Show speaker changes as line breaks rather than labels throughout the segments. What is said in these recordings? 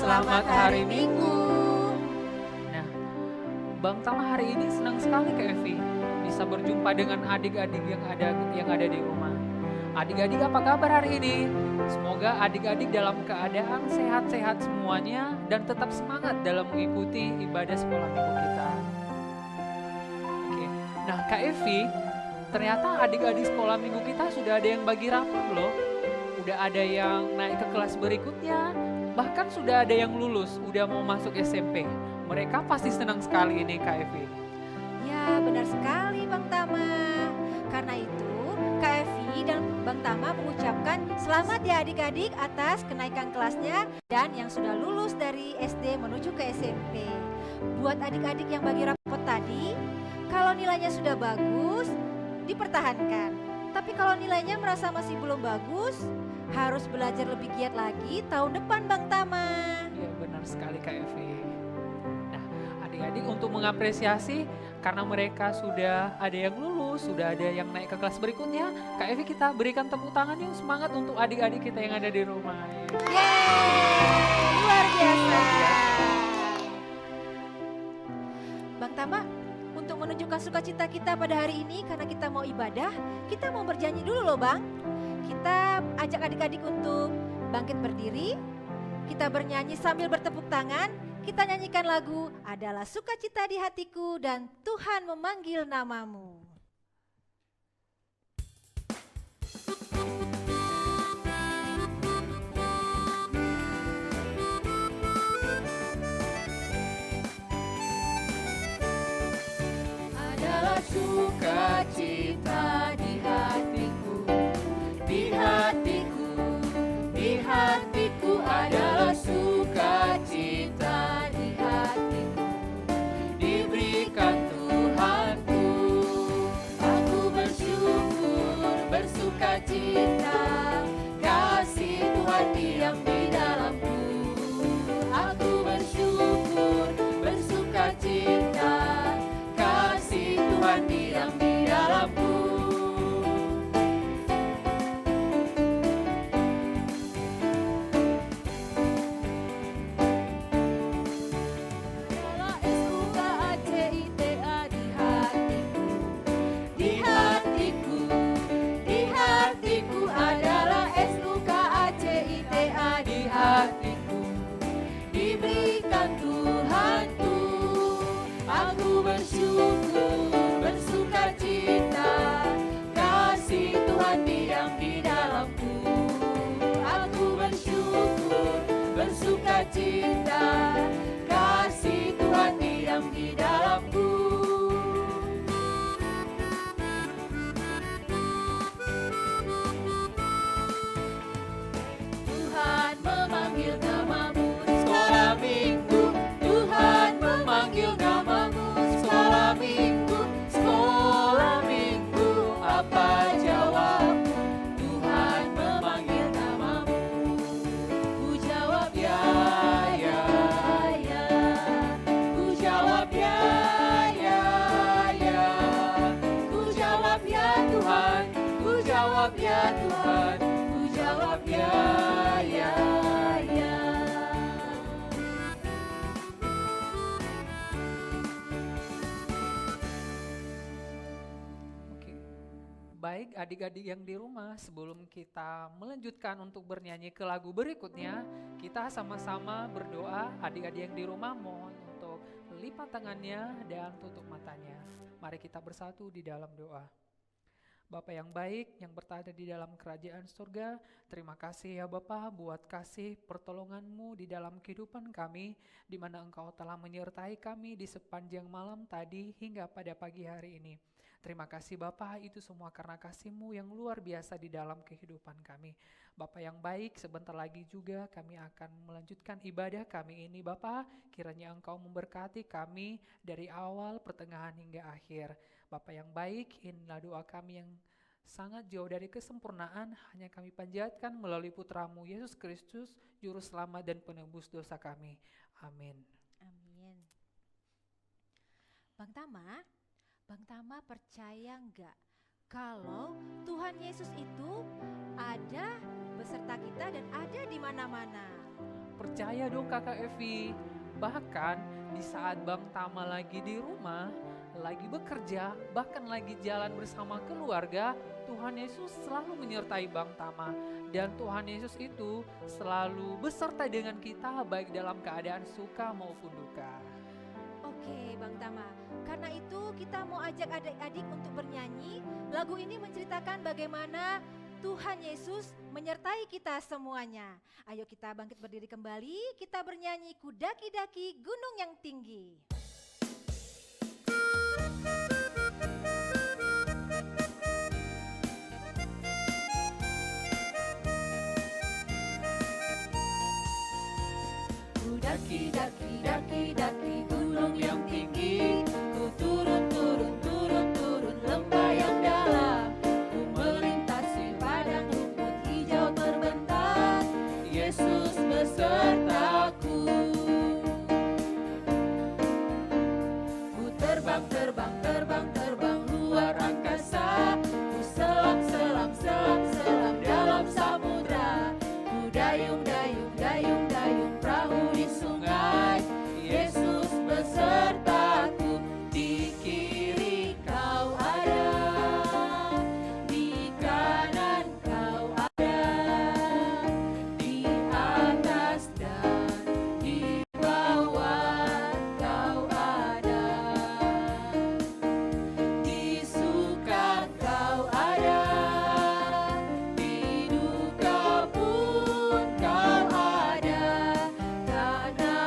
Selamat hari Minggu.
Nah, Bang Tama hari ini senang sekali Kak Evi bisa berjumpa dengan adik-adik yang ada di rumah. Adik-adik apa kabar hari ini? Semoga adik-adik dalam keadaan sehat-sehat semuanya dan tetap semangat dalam mengikuti ibadah sekolah minggu kita. Oke. Nah, Kak Evi, ternyata adik-adik sekolah minggu kita sudah ada yang bagi rapor loh. Udah ada yang naik ke kelas berikutnya, bahkan sudah ada yang lulus, udah mau masuk SMP. Mereka pasti senang sekali ini Kak Evi.
Ya, benar sekali Bang Tama. Karena itu, Kak Evi dan Bang Tama mengucapkan selamat ya adik-adik atas kenaikan kelasnya dan yang sudah lulus dari SD menuju ke SMP. Buat adik-adik yang bagi rapot tadi, kalau nilainya sudah bagus, dipertahankan. Tapi kalau nilainya merasa masih belum bagus, harus belajar lebih giat lagi tahun depan Bang Tama.
Iya benar sekali Kak Evi. Nah, adik-adik untuk mengapresiasi karena mereka sudah ada yang lulus, sudah ada yang naik ke kelas berikutnya, Kak Evi kita berikan tepuk tangan yang semangat untuk adik-adik kita yang ada di rumah.
Yeay, luar biasa. Bang Tama, untuk menunjukkan sukacita kita pada hari ini karena kita mau ibadah, kita mau bernyanyi dulu loh Bang. Kita ajak adik-adik untuk bangkit berdiri, kita bernyanyi sambil bertepuk tangan, kita nyanyikan lagu Adalah Sukacita di Hatiku dan Tuhan Memanggil Namamu. Adalah sukacita di hatiku, di hatiku, di hatiku adalah sukacita di hatiku, diberikan Tuhanku. Aku bersyukur, bersukacita, kasih Tuhan diam di dalamku. Aku bersyukur, bersukacita, kasih Tuhan diam di dalamku. Adalah SUKACITA di hatiku, di hatiku, di hatiku adalah SUKACITA di hatiku, diberikan Tuhanku. Aku bersyukur, bersukacita, kasih Tuhan diam di dalamku. Aku bersyukur, bersukacita, kasih Tuhan diam di dalamku. Tuhan memanggil namamu, sekolah minggu. Tuhan memanggil namamu, sekolah minggu. Sekolah minggu, apa jawabmu? Tuhan memanggil namamu. Ku jawab ya, ya, ya. Ku jawab ya, ya, ya. Ku jawab ya Tuhan, ku jawab ya Tuhan, ku jawab ya, ya, ya.
Oke. Baik adik-adik yang di rumah, sebelum kita melanjutkan untuk bernyanyi ke lagu berikutnya, kita sama-sama berdoa. Adik-adik yang di rumah mohon untuk lipat tangannya dan tutup matanya. Mari kita bersatu di dalam doa. Bapa yang baik yang berada di dalam kerajaan surga, terima kasih ya Bapa buat kasih pertolongan-Mu di dalam kehidupan kami, di mana Engkau telah menyertai kami di sepanjang malam tadi hingga pada pagi hari ini. Terima kasih Bapa, itu semua karena kasih-Mu yang luar biasa di dalam kehidupan kami. Bapa yang baik, sebentar lagi juga kami akan melanjutkan ibadah kami ini Bapa, kiranya Engkau memberkati kami dari awal, pertengahan hingga akhir. Bapa yang baik, inilah doa kami yang sangat jauh dari kesempurnaan, hanya kami panjatkan melalui putra-Mu Yesus Kristus, Juru Selamat dan Penebus dosa kami. Amin.
Amin. Bang Tama percaya nggak kalau Tuhan Yesus itu ada beserta kita dan ada di mana-mana?
percaya dong Kakak Evi. Bahkan di saat Bang Tama lagi di rumah, lagi bekerja, bahkan lagi jalan bersama keluarga, Tuhan Yesus selalu menyertai Bang Tama. Dan Tuhan Yesus itu selalu beserta dengan kita baik dalam keadaan suka maupun duka.
Oke Bang Tama, karena itu kita mau ajak adik-adik untuk bernyanyi. Lagu ini menceritakan bagaimana Tuhan Yesus menyertai kita semuanya. Ayo kita bangkit berdiri kembali, kita bernyanyi Ku daki-daki gunung yang tinggi. Ku daki-daki gunung yang tinggi, ku turun lembah yang dalam, ku melintasi padang rumput hijau terbentang, Yesus besertaku. Ku terbang luar angkasa, ku selam dalam samudra, ku dayung perahu di sungai, Yesus besertaku. Di kiri kau ada, di kanan kau ada, di atas dan di bawah kau ada, di suka kau ada, di duka pun kau ada, karena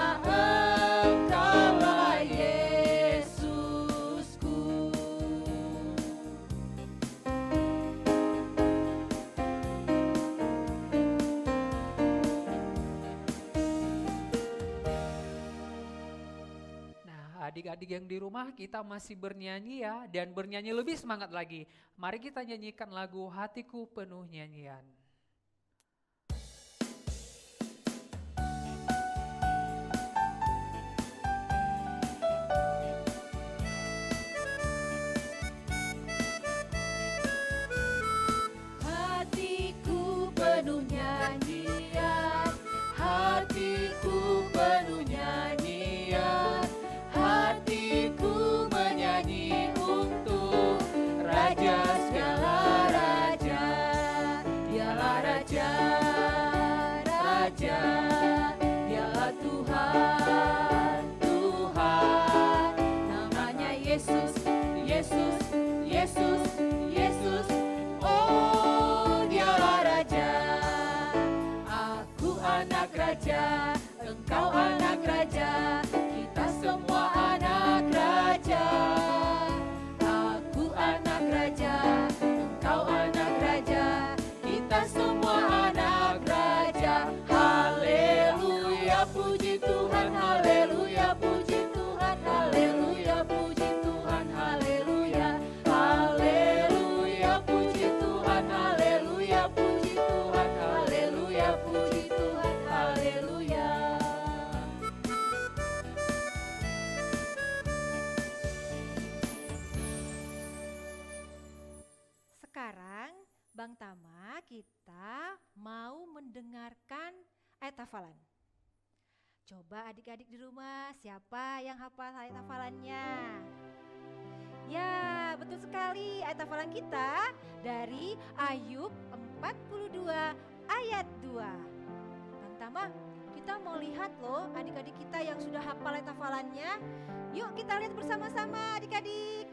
Engkaulah Yesusku.
Nah, adik-adik yang di rumah kita masih bernyanyi ya, dan bernyanyi lebih semangat lagi. Mari kita nyanyikan lagu Hatiku Penuh Nyanyian.
Hatiku penuh nyanyian, hatiku penuh nyanyian, hatiku menyanyi untuk Raja segala raja. Dialah Raja, Raja, Dialah Tuhan, Tuhan. Namanya Yesus, Yesus, Yesus, Yesus. Oh, Dialah Raja. Aku anak raja, engkau anak raja, kita semua anak raja. Aku anak raja, engkau anak raja, kita semua anak raja. Haleluya, puji Tuhan, haleluya, puji Tuhan, haleluya, puji Tuhan, haleluya. Haleluya, puji Tuhan, haleluya, puji Tuhan, haleluya, puji Tuhan, haleluya. Sekarang Bang Tama, kita mau mendengarkan ayat hafalan. Coba adik-adik di rumah, siapa yang hafal ayat hafalannya? Ya, betul sekali. Ayat hafalan kita dari Ayub 42 ayat 2. Bang Tama, kita mau lihat loh adik-adik kita yang sudah hafal ayat hafalannya. Yuk kita lihat bersama-sama adik-adik.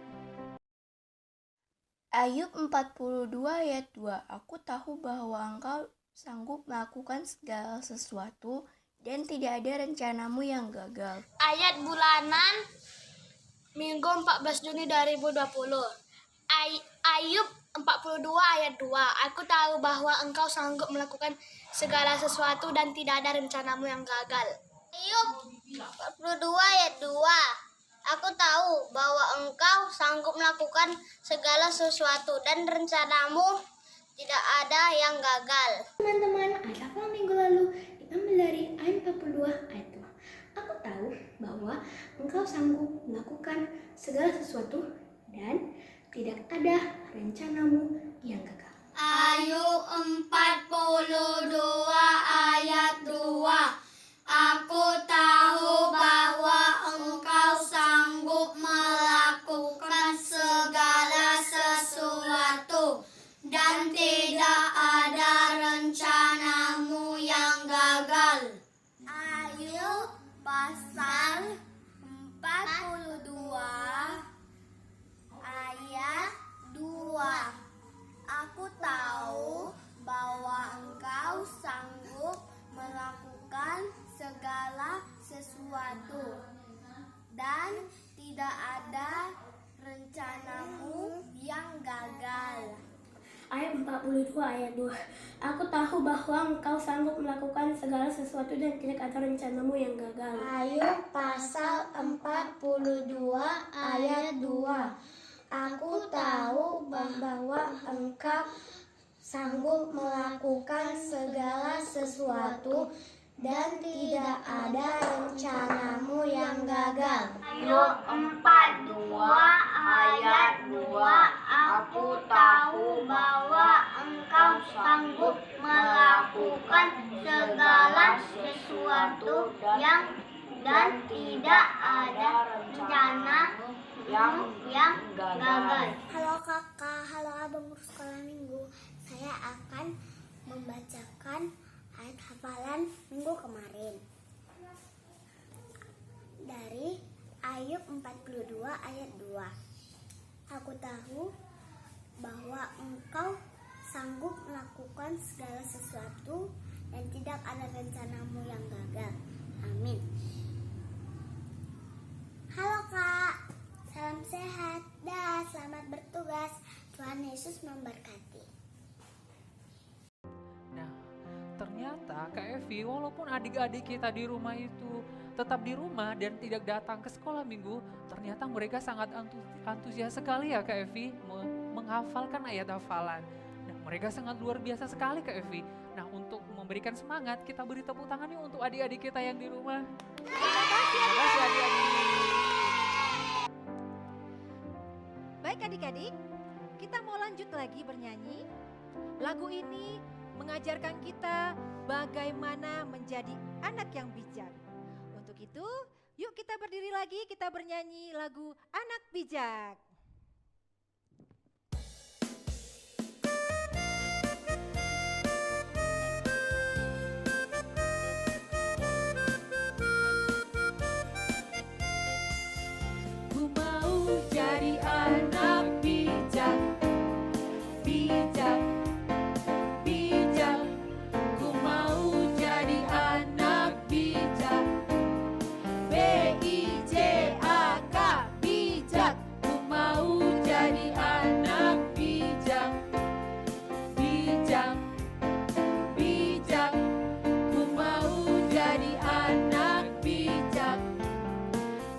Ayub 42 ayat 2. Aku tahu bahwa engkau sanggup melakukan segala sesuatu dan tidak ada rencanamu yang gagal.
Ayat bulanan Minggu 14 Juni 2020. Ayub 42 ayat 2. Aku tahu bahwa engkau sanggup melakukan segala sesuatu dan tidak ada rencanamu yang gagal. Ayub 42 ayat 2. Aku tahu bahwa engkau sanggup melakukan segala sesuatu dan rencanamu tidak ada yang gagal.
Teman-teman, ayat hafalan minggu lalu diambil dari ayat 42 ayat 2. Aku tahu bahwa engkau sanggup melakukan segala sesuatu dan tidak ada rencanamu yang gagal.
Ayub 42 ayat 2.
pasal 42 ayat 2. Aku tahu bahwa Engkau sanggup melakukan segala sesuatu dan tidak ada rencanamu yang gagal.
Ayat 42 ayat 2. Aku tahu bahwa Engkau sanggup melakukan segala sesuatu dan tidak ada rencanamu yang gagal.
Ayub pasal 42 ayat 2. Aku tahu bahwa Engkau sanggup melakukan segala sesuatu dan tidak ada rencanamu yang gagal.
Ayub 42 ayat 2. Aku tahu bahwa Engkau sanggup melakukan segala sesuatu dan tidak ada rencana yang gagal.
Halo kakak, halo abang guru sekolah minggu. Saya akan membacakan ayat hafalan minggu kemarin. Dari Ayub 42 ayat 2. Aku tahu bahwa Engkau sanggup melakukan segala sesuatu dan tidak ada rencanamu yang gagal. Amin. Halo kak, salam sehat dan selamat bertugas. Tuhan Yesus memberkati.
Nah, ternyata Kak Evi, walaupun adik-adik kita di rumah itu tetap di rumah dan tidak datang ke sekolah minggu, ternyata mereka sangat antusias sekali ya Kak Evi menghafalkan ayat hafalan. Nah, mereka sangat luar biasa sekali Kak Evi. Nah, untuk memberikan semangat, kita beri tepuk tangan yuk untuk adik-adik kita yang di rumah. Terima kasih adik-adik.
Baik adik-adik, kita mau lanjut lagi bernyanyi. Lagu ini mengajarkan kita bagaimana menjadi anak yang bijak. Untuk itu, yuk kita berdiri lagi, kita bernyanyi lagu Anak Bijak. Ku mau jadi anak bijak, bijak, bijak. Ku mau jadi anak bijak, B-I-J-A-K, bijak. Ku mau jadi anak bijak, bijak, bijak. Ku mau jadi anak bijak,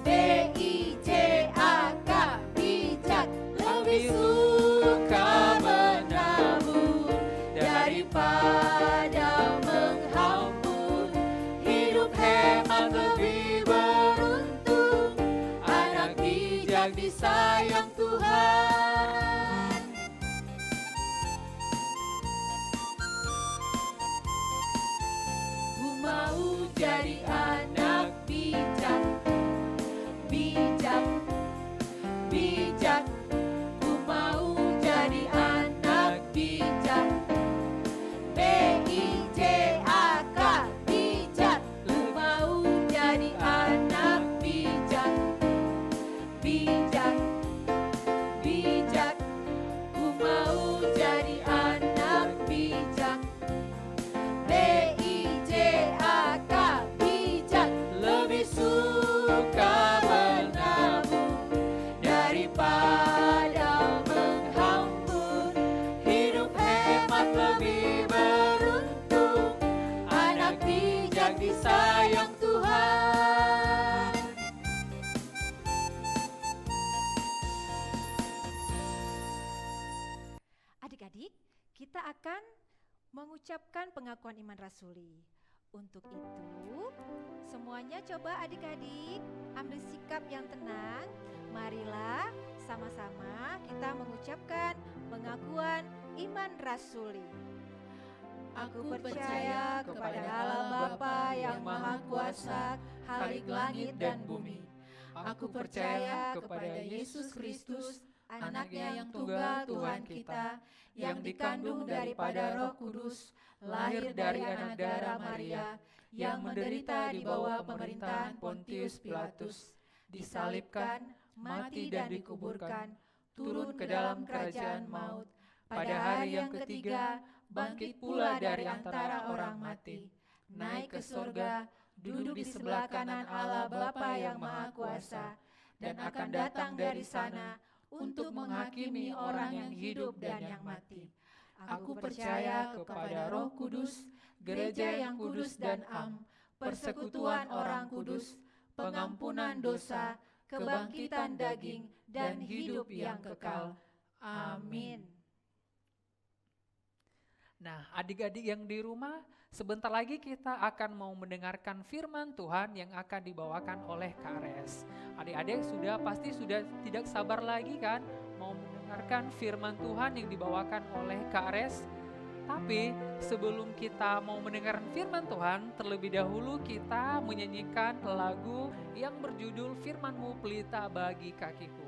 B-I-J-A-K, bijak. Lebih suka menabur daripada menghambur. Hidup hemat lebih beruntung, anak bijak disayang Tuhan. Ku mau jadi anak bijak, bijak, bijak. Ku mau jadi anak bijak, B-I-J-A-K, bijak. Ku mau jadi anak bijak, bijak, bijak. Ku mau jadi anak bijak, B-I-J-A-K, bijak. Lebih suka menabur daripada menghambur. Hidup hemat lebih beruntung, anak bijak disayang Tuhan. Adik-adik, kita akan mengucapkan pengakuan iman rasuli. Untuk itu, semuanya coba adik-adik ambil sikap yang tenang. Marilah sama-sama kita mengucapkan pengakuan iman rasuli. Aku percaya kepada Allah Bapa yang Maha Kuasa, Khalik langit dan bumi. Aku percaya kepada Yesus Kristus, anaknya yang tunggal Tuhan kita, yang dikandung daripada Roh Kudus, lahir dari anak darah Maria, yang menderita di bawah pemerintahan Pontius Pilatus, disalibkan, mati dan dikuburkan, turun ke dalam kerajaan maut. Pada hari yang ketiga, bangkit pula dari antara orang mati, naik ke surga, duduk di sebelah kanan Allah Bapa yang Maha Kuasa, dan akan datang dari sana untuk menghakimi orang yang hidup dan yang mati. Aku percaya kepada Roh Kudus, gereja yang kudus dan am, persekutuan orang kudus, pengampunan dosa, kebangkitan daging, dan hidup yang kekal. Amin.
Nah, adik-adik yang di rumah, sebentar lagi kita akan mau mendengarkan firman Tuhan yang akan dibawakan oleh Kak Res. Adik-adik pasti sudah tidak sabar lagi kan mau mendengarkan firman Tuhan yang dibawakan oleh Kak Res. Tapi sebelum kita mau mendengarkan firman Tuhan, terlebih dahulu kita menyanyikan lagu yang berjudul Firman-Mu Pelita Bagi Kakiku.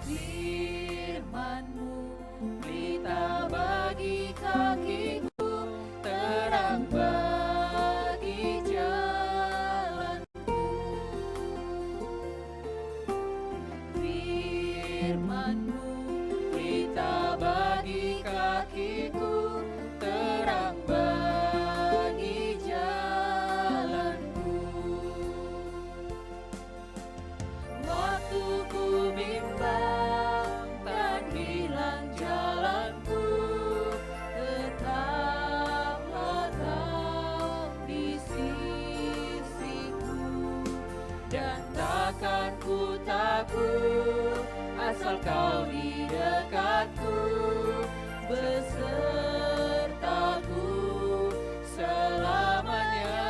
Firman-Mu pelita bagi kakiku, terang bagi jalanku. Firman-Mu pelita bagi kakiku, terang bagi jalanku. Waktu ku bimbang dan hilang jalanku, tetaplah Kau di sisiku, dan takkan ku takut asal Kau di dekatku, besertaku selamanya.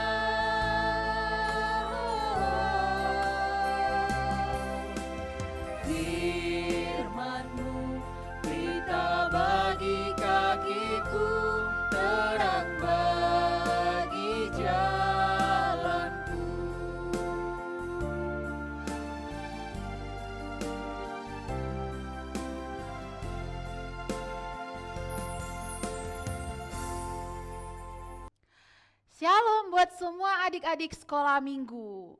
Firman-Mu pelita bagi kakiku, terang bagi jalanku.
Shalom buat semua adik-adik sekolah minggu.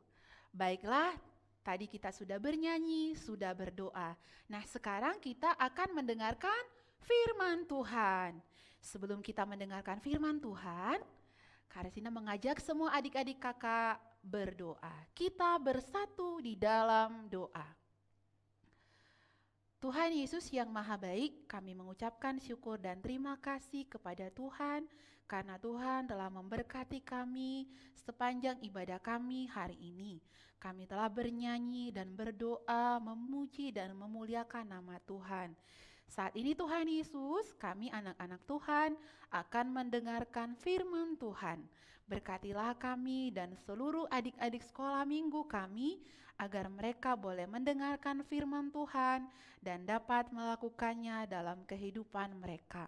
Baiklah, tadi kita sudah bernyanyi, sudah berdoa. Nah, sekarang kita akan mendengarkan firman Tuhan. Sebelum kita mendengarkan firman Tuhan, Kak Resina mengajak semua adik-adik kakak berdoa. Kita bersatu di dalam doa. Tuhan Yesus yang Maha Baik, kami mengucapkan syukur dan terima kasih kepada Tuhan karena Tuhan telah memberkati kami sepanjang ibadah kami hari ini. Kami telah bernyanyi dan berdoa, memuji dan memuliakan nama Tuhan. Saat ini Tuhan Yesus, kami anak-anak Tuhan akan mendengarkan firman Tuhan. Berkatilah kami dan seluruh adik-adik sekolah minggu kami agar mereka boleh mendengarkan firman Tuhan dan dapat melakukannya dalam kehidupan mereka.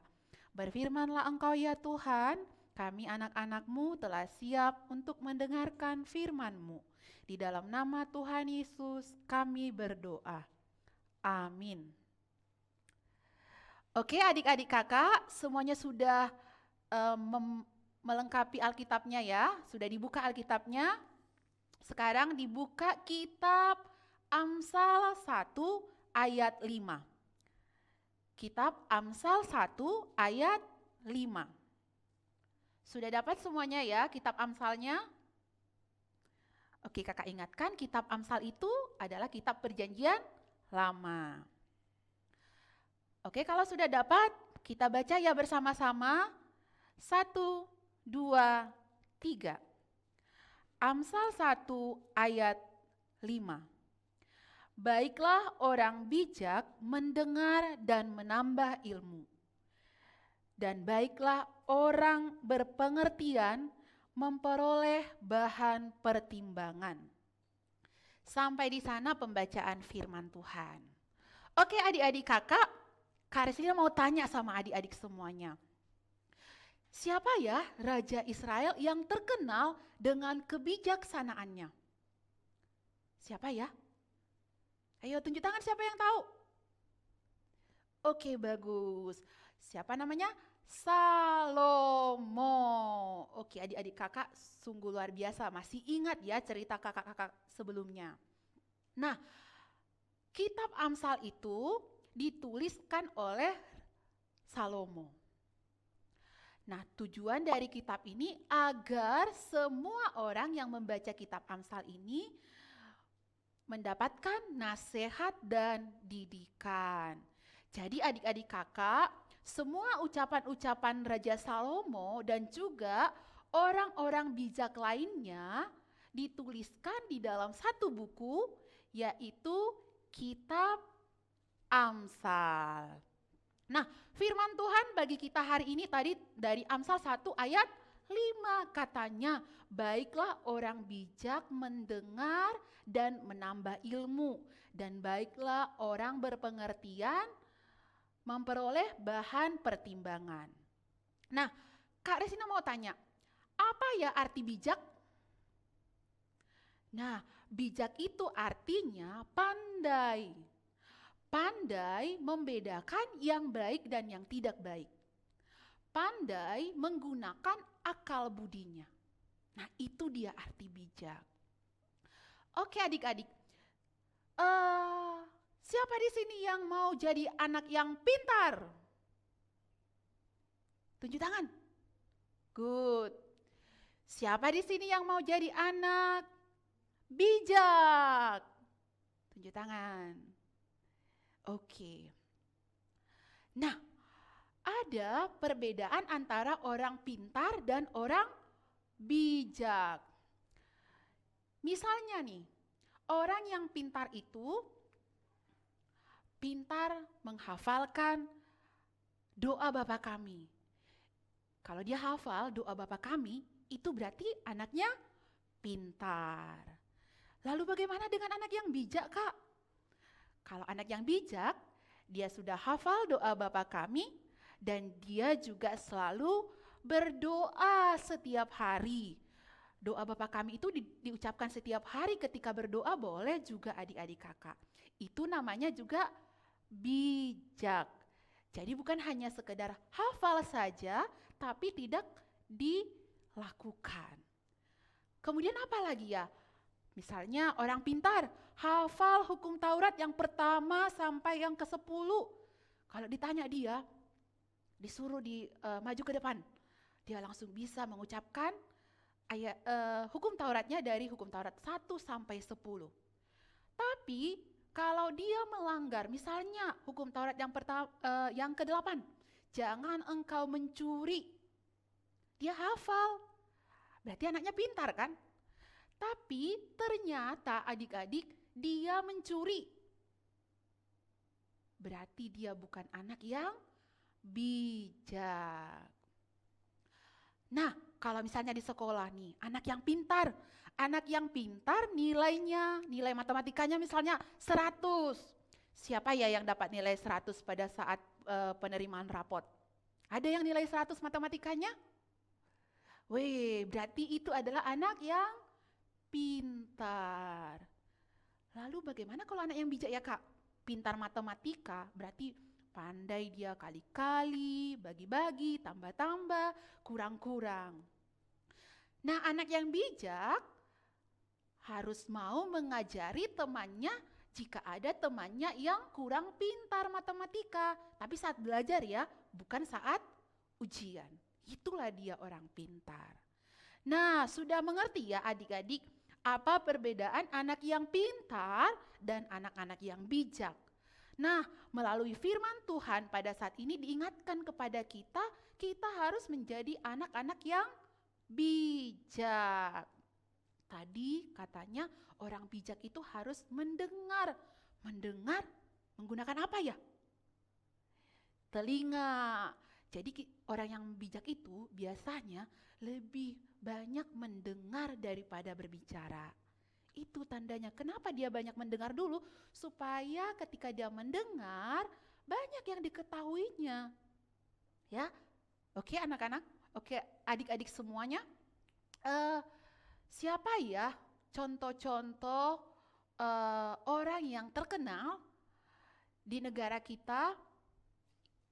Berfirmanlah Engkau ya Tuhan, kami anak-anak-Mu telah siap untuk mendengarkan firman-Mu. Di dalam nama Tuhan Yesus kami berdoa. Amin. Oke adik-adik kakak, semuanya sudah melengkapi Alkitabnya ya, sudah dibuka Alkitabnya. Sekarang dibuka kitab Amsal 1 ayat 5. Kitab Amsal 1 ayat 5. Sudah dapat semuanya ya kitab Amsalnya? Oke, kakak ingatkan kitab Amsal itu adalah kitab perjanjian lama. Oke, kalau sudah dapat, kita baca ya bersama-sama. 1, 2, 3. Amsal 1 ayat 5. Baiklah orang bijak mendengar dan menambah ilmu. Dan baiklah orang berpengertian memperoleh bahan pertimbangan. Sampai di sana pembacaan firman Tuhan. Oke adik-adik kakak, Kak Reslina mau tanya sama adik-adik semuanya. Siapa ya Raja Israel yang terkenal dengan kebijaksanaannya? Siapa ya? Ayo tunjuk tangan siapa yang tahu? Oke, bagus. Siapa namanya? Salomo. Oke, adik-adik kakak sungguh luar biasa. Masih ingat ya cerita kakak-kakak sebelumnya. Nah, kitab Amsal itu dituliskan oleh Salomo. Nah, tujuan dari kitab ini agar semua orang yang membaca kitab Amsal ini mendapatkan nasihat dan didikan. Jadi adik-adik kakak, semua ucapan-ucapan Raja Salomo dan juga orang-orang bijak lainnya dituliskan di dalam satu buku, yaitu kitab Amsal. Nah, firman Tuhan bagi kita hari ini tadi dari Amsal 1 ayat 5 katanya, baiklah orang bijak mendengar dan menambah ilmu, dan baiklah orang berpengertian memperoleh bahan pertimbangan. Nah, Kak Resina mau tanya, apa ya arti bijak? Nah, bijak itu artinya pandai. Pandai membedakan yang baik dan yang tidak baik. Pandai menggunakan akal budinya. Nah, itu dia arti bijak. Oke adik-adik, siapa di sini yang mau jadi anak yang pintar? Tunjuk tangan. Good. Siapa di sini yang mau jadi anak bijak? Tunjuk tangan. Oke. Nah, ada perbedaan antara orang pintar dan orang bijak. Misalnya nih, orang yang pintar itu pintar menghafalkan doa Bapa Kami. Kalau dia hafal doa Bapa Kami, itu berarti anaknya pintar. Lalu bagaimana dengan anak yang bijak, Kak? Kalau anak yang bijak, dia sudah hafal doa Bapa Kami dan dia juga selalu berdoa setiap hari. Doa Bapa Kami itu diucapkan setiap hari ketika berdoa, boleh juga adik-adik kakak. Itu namanya juga bijak. Jadi bukan hanya sekedar hafal saja, tapi tidak dilakukan. Kemudian apa lagi ya? Misalnya orang pintar, hafal hukum Taurat yang pertama sampai yang ke-10. Kalau ditanya dia, disuruh maju ke depan, dia langsung bisa mengucapkan ayat hukum Tauratnya dari hukum Taurat 1 sampai 10. Tapi kalau dia melanggar, misalnya hukum Taurat yang ke-8, jangan engkau mencuri. Dia hafal. Berarti anaknya pintar kan? Tapi ternyata adik-adik dia mencuri. Berarti dia bukan anak yang bijak. Nah, kalau misalnya di sekolah nih, anak yang pintar nilai matematikanya misalnya 100. Siapa ya yang dapat nilai 100 pada saat penerimaan rapot? Ada yang nilai 100 matematikanya? Wih, berarti itu adalah anak yang pintar. Lalu bagaimana kalau anak yang bijak ya Kak? Pintar matematika, berarti pandai dia kali-kali, bagi-bagi, tambah-tambah, kurang-kurang. Nah, anak yang bijak harus mau mengajari temannya jika ada temannya yang kurang pintar matematika. Tapi saat belajar ya, bukan saat ujian. Itulah dia orang pintar. Nah, sudah mengerti ya adik-adik apa perbedaan anak yang pintar dan anak-anak yang bijak. Nah, melalui firman Tuhan pada saat ini diingatkan kepada kita, kita harus menjadi anak-anak yang bijak. Tadi katanya orang bijak itu harus mendengar. Mendengar menggunakan apa ya? Telinga. Jadi orang yang bijak itu biasanya lebih banyak mendengar daripada berbicara. Itu tandanya. Kenapa dia banyak mendengar dulu? Supaya ketika dia mendengar, banyak yang diketahuinya. Ya, oke anak-anak, oke adik-adik semuanya. Siapa ya contoh-contoh orang yang terkenal di negara kita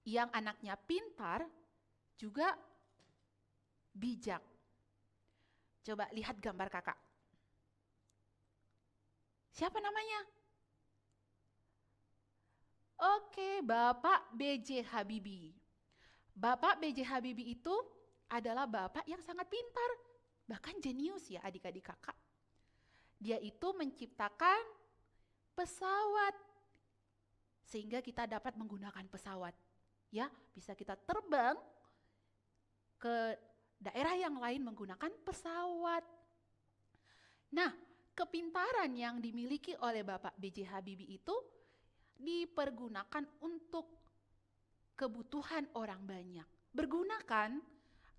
yang anaknya pintar juga bijak? Coba lihat gambar kakak. Siapa namanya? Oke, Bapak B.J. Habibie. Bapak B.J. Habibie itu adalah bapak yang sangat pintar, bahkan jenius ya adik-adik kakak. Dia itu menciptakan pesawat sehingga kita dapat menggunakan pesawat. Ya, bisa kita terbang ke daerah yang lain menggunakan pesawat. Nah, kepintaran yang dimiliki oleh Bapak B.J. Habibie itu dipergunakan untuk kebutuhan orang banyak. Bergunakan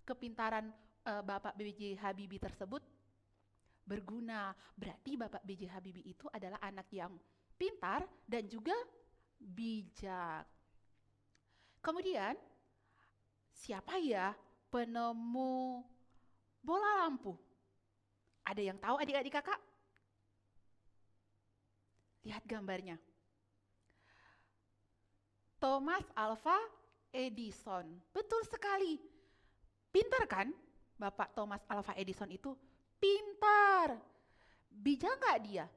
kepintaran Bapak B.J. Habibie tersebut berguna. Berarti Bapak B.J. Habibie itu adalah anak yang pintar dan juga bijak. Kemudian, siapa ya penemu bola lampu? Ada yang tahu adik-adik kakak? Lihat gambarnya. Thomas Alva Edison. Betul sekali. Pintar kan? Bapak Thomas Alva Edison itu pintar. Bijak nggak dia?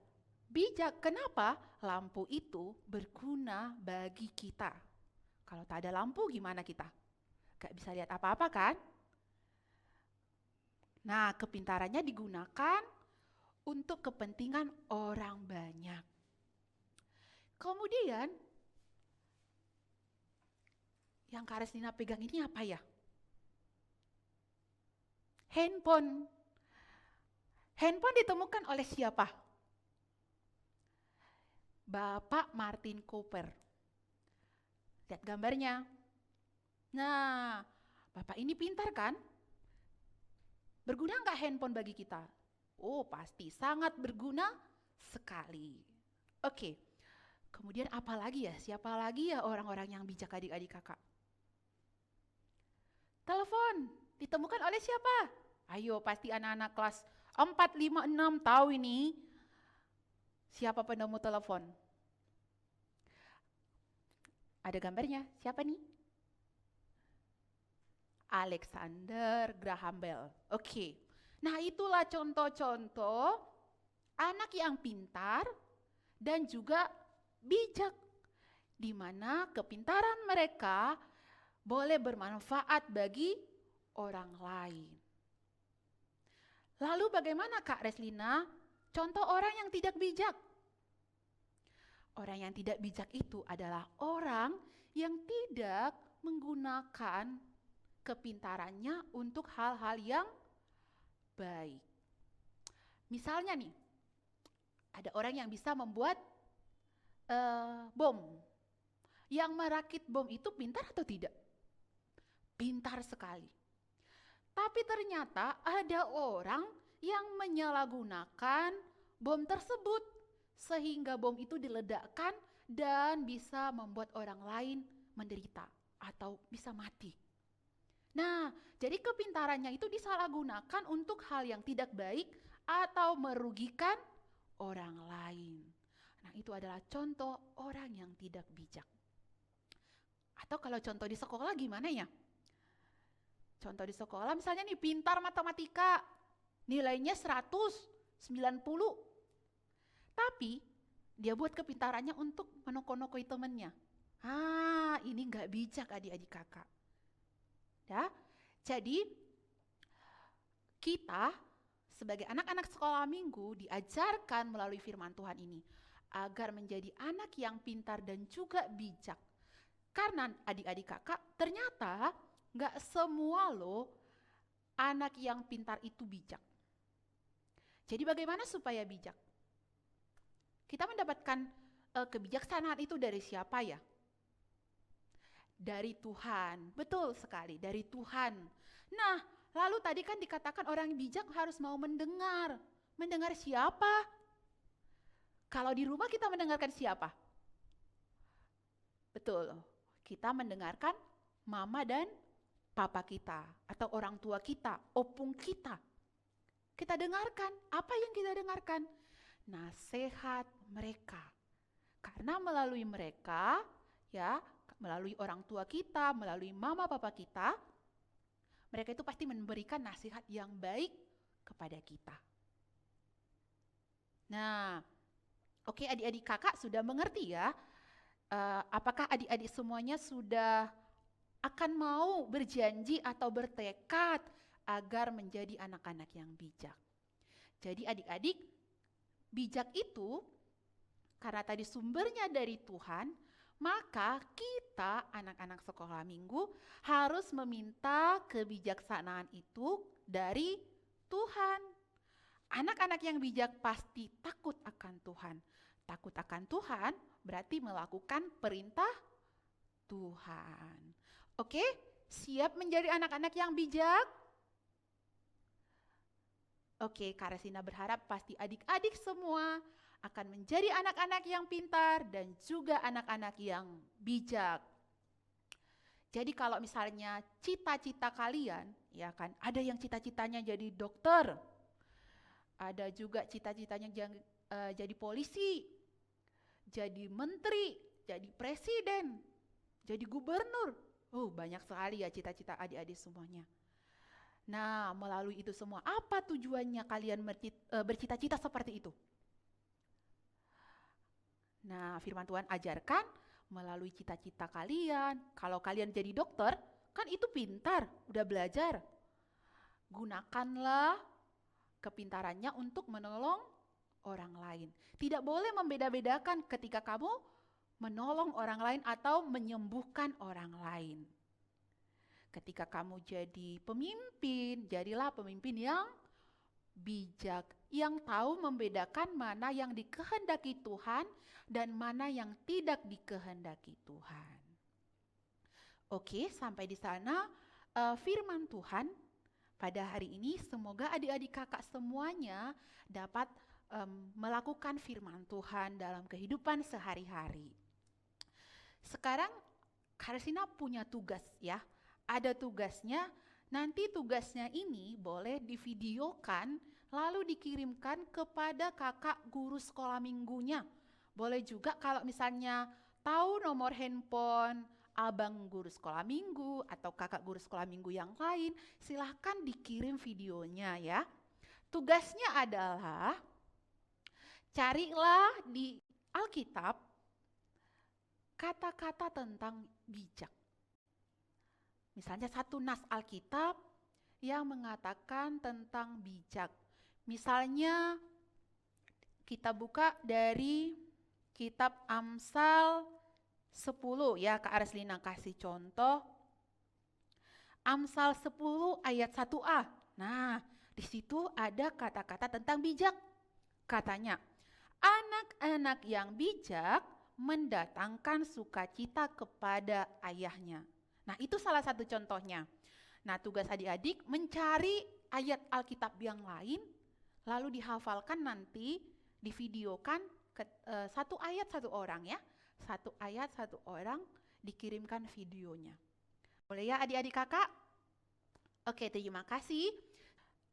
Bijak. Kenapa? Lampu itu berguna bagi kita. Kalau tak ada lampu gimana kita? Gak bisa lihat apa-apa kan? Nah, kepintarannya digunakan untuk kepentingan orang banyak. Kemudian, yang Kak Reslina pegang ini apa ya? Handphone. Handphone ditemukan oleh siapa? Bapak Martin Cooper. Lihat gambarnya. Nah, Bapak ini pintar kan? Berguna nggak handphone bagi kita? Oh, pasti sangat berguna sekali. Oke, kemudian apa lagi ya? Siapa lagi ya orang-orang yang bijak adik-adik kakak? Telepon ditemukan oleh siapa? Ayo, pasti anak-anak kelas 4, 5, 6 tahu ini. Siapa penemu telepon? Ada gambarnya, siapa nih? Alexander Graham Bell. Oke. Nah, itulah contoh-contoh anak yang pintar dan juga bijak, di mana kepintaran mereka boleh bermanfaat bagi orang lain. Lalu bagaimana Kak Reslina contoh orang yang tidak bijak? Orang yang tidak bijak itu adalah orang yang tidak menggunakan kepintarannya untuk hal-hal yang baik. Misalnya nih, ada orang yang bisa membuat bom. Yang merakit bom itu pintar atau tidak? Pintar sekali. Tapi ternyata ada orang yang menyalahgunakan bom tersebut sehingga bom itu diledakkan dan bisa membuat orang lain menderita atau bisa mati. Nah, jadi kepintarannya itu disalahgunakan untuk hal yang tidak baik atau merugikan orang lain. Nah, itu adalah contoh orang yang tidak bijak. Atau kalau contoh di sekolah gimana ya? Contoh di sekolah misalnya nih pintar matematika, nilainya 190. Tapi dia buat kepintarannya untuk menoko-nokoi temannya. Ini nggak bijak adik-adik kakak. Ya, jadi kita sebagai anak-anak sekolah minggu diajarkan melalui firman Tuhan ini agar menjadi anak yang pintar dan juga bijak. Karena adik-adik kakak ternyata nggak semua loh anak yang pintar itu bijak. Jadi bagaimana supaya bijak? Kita mendapatkan kebijaksanaan itu dari siapa ya? Dari Tuhan, betul sekali, dari Tuhan. Nah, lalu tadi kan dikatakan orang bijak harus mau mendengar. Mendengar siapa? Kalau di rumah kita mendengarkan siapa? Betul, kita mendengarkan mama dan papa kita, atau orang tua kita, opung kita. Kita dengarkan, apa yang kita dengarkan? Nasihat mereka. Karena melalui mereka, ya, melalui orang tua kita, melalui mama papa kita, mereka itu pasti memberikan nasihat yang baik kepada kita. Nah, oke, adik-adik kakak sudah mengerti ya? Apakah adik-adik semuanya sudah akan mau berjanji atau bertekad agar menjadi anak-anak yang bijak? Jadi adik-adik, bijak itu karena tadi sumbernya dari Tuhan, maka kita anak-anak sekolah minggu harus meminta kebijaksanaan itu dari Tuhan. Anak-anak yang bijak pasti takut akan Tuhan. Takut akan Tuhan berarti melakukan perintah Tuhan. Oke, siap menjadi anak-anak yang bijak? Oke, Kak Resina berharap pasti adik-adik semua akan menjadi anak-anak yang pintar dan juga anak-anak yang bijak. Jadi kalau misalnya cita-cita kalian, ya kan, ada yang cita-citanya jadi dokter, ada juga cita-citanya jadi polisi, jadi menteri, jadi presiden, jadi gubernur. Banyak sekali ya cita-cita adik-adik semuanya. Nah, melalui itu semua, apa tujuannya kalian bercita-cita seperti itu? Nah, firman Tuhan ajarkan melalui cita-cita kalian. Kalau kalian jadi dokter, kan itu pintar, udah belajar. Gunakanlah kepintarannya untuk menolong orang lain. Tidak boleh membeda-bedakan ketika kamu menolong orang lain atau menyembuhkan orang lain. Ketika kamu jadi pemimpin, jadilah pemimpin yang bijak, yang tahu membedakan mana yang dikehendaki Tuhan dan mana yang tidak dikehendaki Tuhan. Oke, sampai di sana firman Tuhan pada hari ini. Semoga adik-adik kakak semuanya dapat melakukan firman Tuhan dalam kehidupan sehari-hari. Sekarang Karsina punya tugas ya. Ada tugasnya, nanti tugasnya ini boleh divideokan lalu dikirimkan kepada kakak guru sekolah minggunya. Boleh juga kalau misalnya tahu nomor handphone abang guru sekolah minggu atau kakak guru sekolah minggu yang lain, silahkan dikirim videonya ya. Tugasnya adalah carilah di Alkitab kata-kata tentang bijak. Misalnya satu nas Alkitab yang mengatakan tentang bijak. Misalnya kita buka dari kitab Amsal 10 ya, Kak Arslina kasih contoh. Amsal 10 ayat 1a. Nah, di situ ada kata-kata tentang bijak. Katanya, anak-anak yang bijak mendatangkan sukacita kepada ayahnya. Nah, itu salah satu contohnya. Nah, tugas adik-adik mencari ayat Alkitab yang lain, lalu dihafalkan nanti, divideokan satu ayat satu orang ya. Satu ayat satu orang dikirimkan videonya. Boleh ya adik-adik kakak? Oke, terima kasih.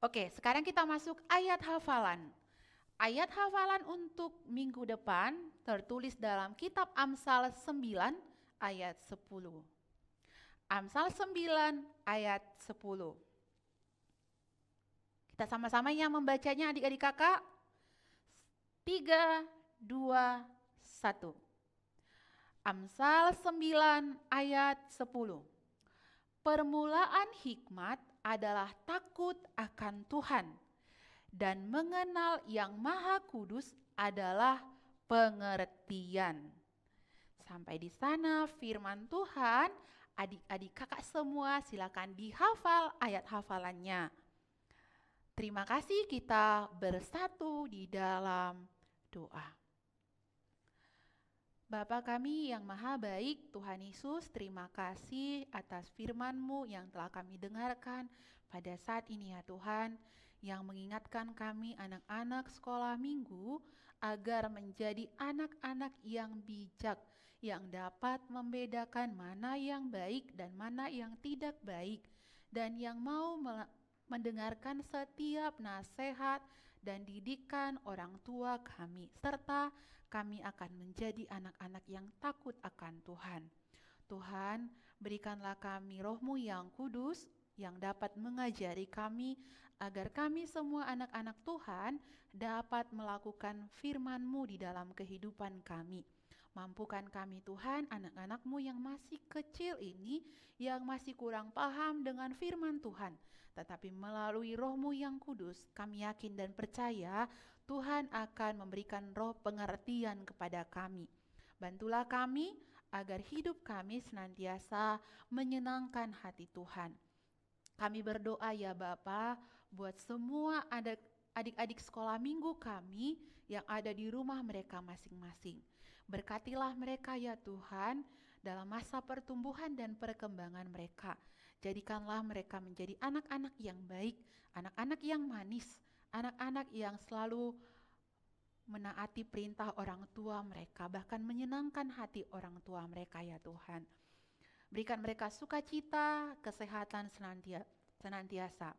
Oke, sekarang kita masuk ayat hafalan. Ayat hafalan untuk minggu depan tertulis dalam kitab Amsal 9 ayat 10. Amsal 9 ayat 10. Kita sama-sama yang membacanya adik-adik kakak. 3, 2, 1. Amsal 9 ayat 10. Permulaan hikmat adalah takut akan Tuhan, dan mengenal yang Maha Kudus adalah pengertian. Sampai di sana firman Tuhan. Adik-adik kakak semua silakan dihafal ayat hafalannya. Terima kasih, kita bersatu di dalam doa. Bapa kami yang maha baik, Tuhan Yesus, terima kasih atas firman-Mu yang telah kami dengarkan pada saat ini ya Tuhan, yang mengingatkan kami anak-anak sekolah minggu agar menjadi anak-anak yang bijak, yang dapat membedakan mana yang baik dan mana yang tidak baik, dan yang mau mendengarkan setiap nasihat dan didikan orang tua kami, serta kami akan menjadi anak-anak yang takut akan Tuhan. Tuhan, berikanlah kami Roh-Mu yang kudus yang dapat mengajari kami agar kami semua anak-anak Tuhan dapat melakukan firman-Mu di dalam kehidupan kami. Mampukan kami Tuhan, anak-anak-Mu yang masih kecil ini, yang masih kurang paham dengan firman Tuhan. Tetapi melalui Roh-Mu yang kudus, kami yakin dan percaya Tuhan akan memberikan roh pengertian kepada kami. Bantulah kami agar hidup kami senantiasa menyenangkan hati Tuhan. Kami berdoa ya Bapa, buat semua adik-adik sekolah minggu kami yang ada di rumah mereka masing-masing. Berkatilah mereka ya Tuhan dalam masa pertumbuhan dan perkembangan mereka. Jadikanlah mereka menjadi anak-anak yang baik, anak-anak yang manis, anak-anak yang selalu menaati perintah orang tua mereka, bahkan menyenangkan hati orang tua mereka ya Tuhan. Berikan mereka sukacita, kesehatan senantiasa.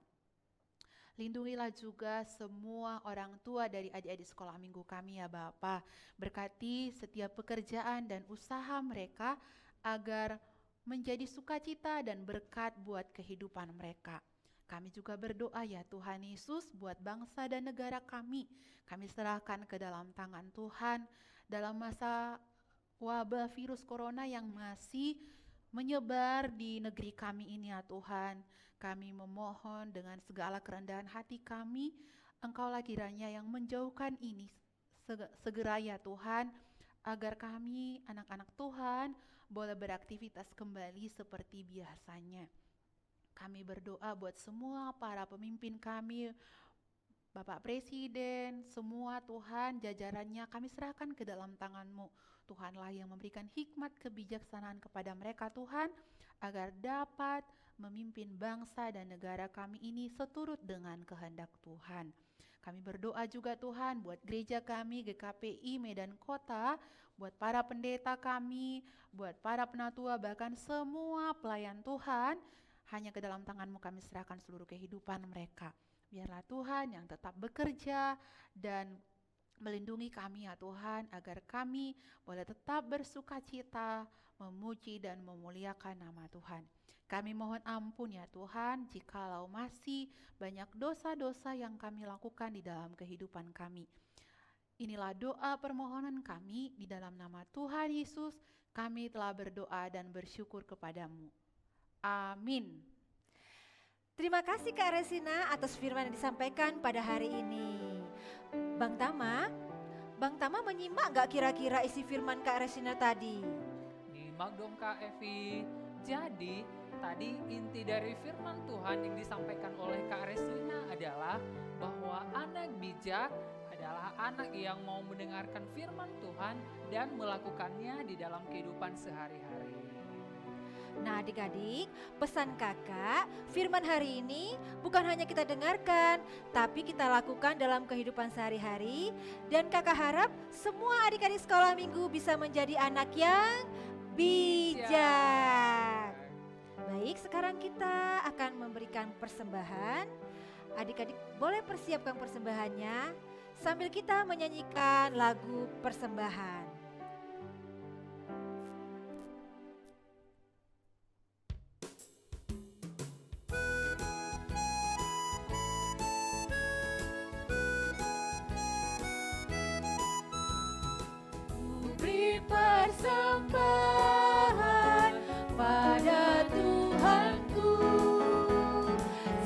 Lindungilah juga semua orang tua dari adik-adik sekolah minggu kami ya Bapa. Berkati setiap pekerjaan dan usaha mereka agar menjadi sukacita dan berkat buat kehidupan mereka. Kami juga berdoa ya Tuhan Yesus buat bangsa dan negara kami. Kami serahkan ke dalam tangan Tuhan dalam masa wabah virus corona yang masih menyebar di negeri kami ini ya Tuhan. Kami memohon dengan segala kerendahan hati kami, Engkaulah kiranya yang menjauhkan ini segera ya Tuhan, agar kami anak-anak Tuhan boleh beraktivitas kembali seperti biasanya. Kami berdoa buat semua para pemimpin kami, Bapak Presiden, semua Tuhan, jajarannya kami serahkan ke dalam tangan-Mu. Tuhanlah yang memberikan hikmat kebijaksanaan kepada mereka Tuhan, agar dapat memimpin bangsa dan negara kami ini seturut dengan kehendak Tuhan. Kami berdoa juga Tuhan buat gereja kami, GKPI Medan Kota, buat para pendeta kami, buat para penatua, bahkan semua pelayan Tuhan. Hanya ke dalam tangan-Mu kami serahkan seluruh kehidupan mereka. Biarlah Tuhan yang tetap bekerja dan melindungi kami ya Tuhan, agar kami boleh tetap bersukacita, memuji dan memuliakan nama Tuhan. Kami mohon ampun ya Tuhan, jikalau masih banyak dosa-dosa yang kami lakukan di dalam kehidupan kami. Inilah doa permohonan kami di dalam nama Tuhan Yesus, kami telah berdoa dan bersyukur kepadamu. Amin.
Terima kasih Kak Resina atas firman yang disampaikan pada hari ini. Bang Tama menyimak gak kira-kira isi firman Kak Resina tadi?
Nyimak dong Kak Evi. Jadi tadi inti dari firman Tuhan yang disampaikan oleh Kak Resina adalah bahwa anak bijak adalah anak yang mau mendengarkan firman Tuhan dan melakukannya di dalam kehidupan sehari-hari.
Nah adik-adik, pesan kakak, firman hari ini bukan hanya kita dengarkan, tapi kita lakukan dalam kehidupan sehari-hari. Dan kakak harap semua adik-adik sekolah minggu bisa menjadi anak yang bijak. Baik, sekarang kita akan memberikan persembahan. Adik-adik boleh persiapkan persembahannya sambil kita menyanyikan lagu persembahan. Persembahan pada Tuhanku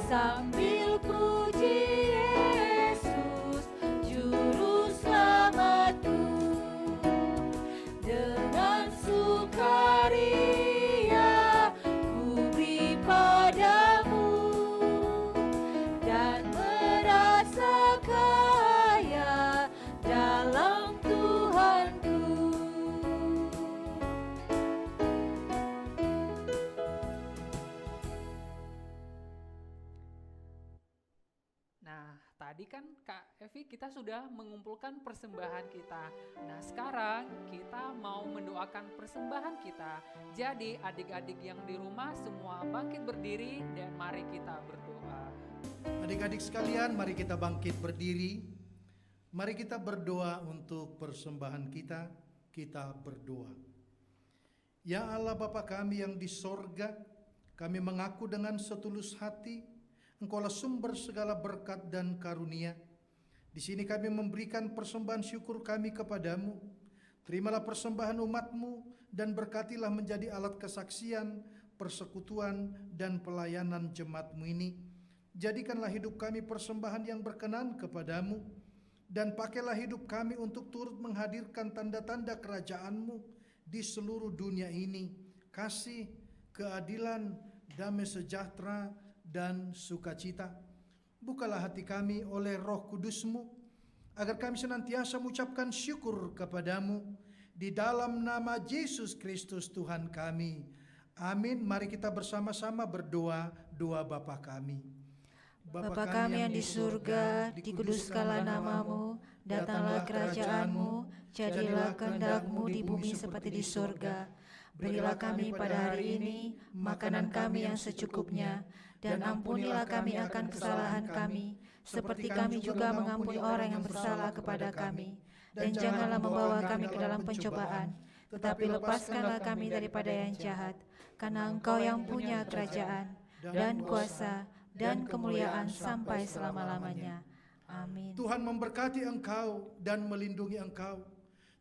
sambil puji Yesus juru selamatku, dengan sukaria ku beri padamu dan merasa kaya dalam Tuhanku.
tadi kan Kak Evi kita sudah mengumpulkan persembahan kita. Nah sekarang kita mau mendoakan persembahan kita. Jadi adik-adik yang di rumah semua bangkit berdiri dan mari kita berdoa.
Adik-adik sekalian, mari kita bangkit berdiri. Mari kita berdoa untuk persembahan kita. Kita berdoa. Ya Allah Bapa kami yang di sorga, kami mengaku dengan setulus hati Engkaulah sumber segala berkat dan karunia. Di sini kami memberikan persembahan syukur kami kepadamu. Terimalah persembahan umatmu dan berkatilah menjadi alat kesaksian, persekutuan, dan pelayanan jemaatmu ini. Jadikanlah hidup kami persembahan yang berkenan kepadamu, dan pakailah hidup kami untuk turut menghadirkan tanda-tanda kerajaanmu di seluruh dunia ini. Kasih, keadilan, damai sejahtera, dan sukacita. Bukalah hati kami oleh Roh Kudus-Mu, agar kami senantiasa mengucapkan syukur kepadamu. Di dalam nama Yesus Kristus Tuhan kami. Amin. Mari kita bersama-sama berdoa doa Bapa kami.
Bapa kami yang di surga, dikuduskanlah namamu, datanglah kerajaanmu, jadilah kehendak-Mu di bumi seperti di surga. Berilah kami pada hari ini makanan kami yang secukupnya, dan ampunilah kami akan kesalahan kami, seperti kami juga mengampuni orang yang bersalah kepada kami. Dan janganlah membawa kami ke dalam pencobaan, tetapi lepaskanlah kami daripada yang jahat, karena Engkau yang punya kerajaan, dan kuasa, dan kemuliaan sampai selama-lamanya. Amin.
Tuhan memberkati engkau dan melindungi engkau.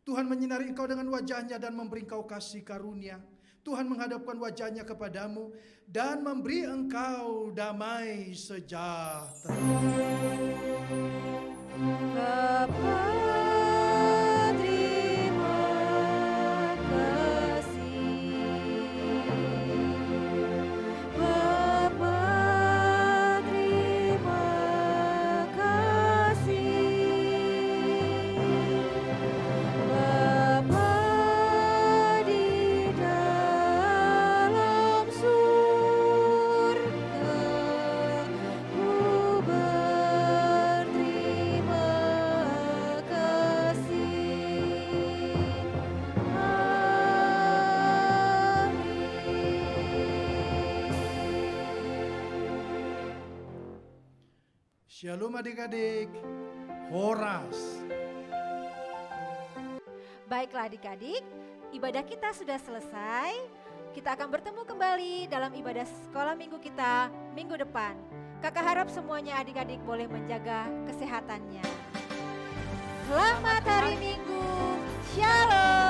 Tuhan menyinari engkau dengan wajahnya dan memberi engkau kasih karunia. Tuhan menghadapkan wajahnya kepadamu dan memberi engkau damai sejahtera.
Bapa, terima kasih. Bapa, terima kasih. Bapa di dalam surga, ku berterima kasih.
Shalom adik-adik. Horas.
Baiklah adik-adik, ibadah kita sudah selesai. Kita akan bertemu kembali dalam ibadah sekolah minggu kita minggu depan. Kakak harap semuanya adik-adik boleh menjaga kesehatannya. Selamat hari Minggu. Shalom.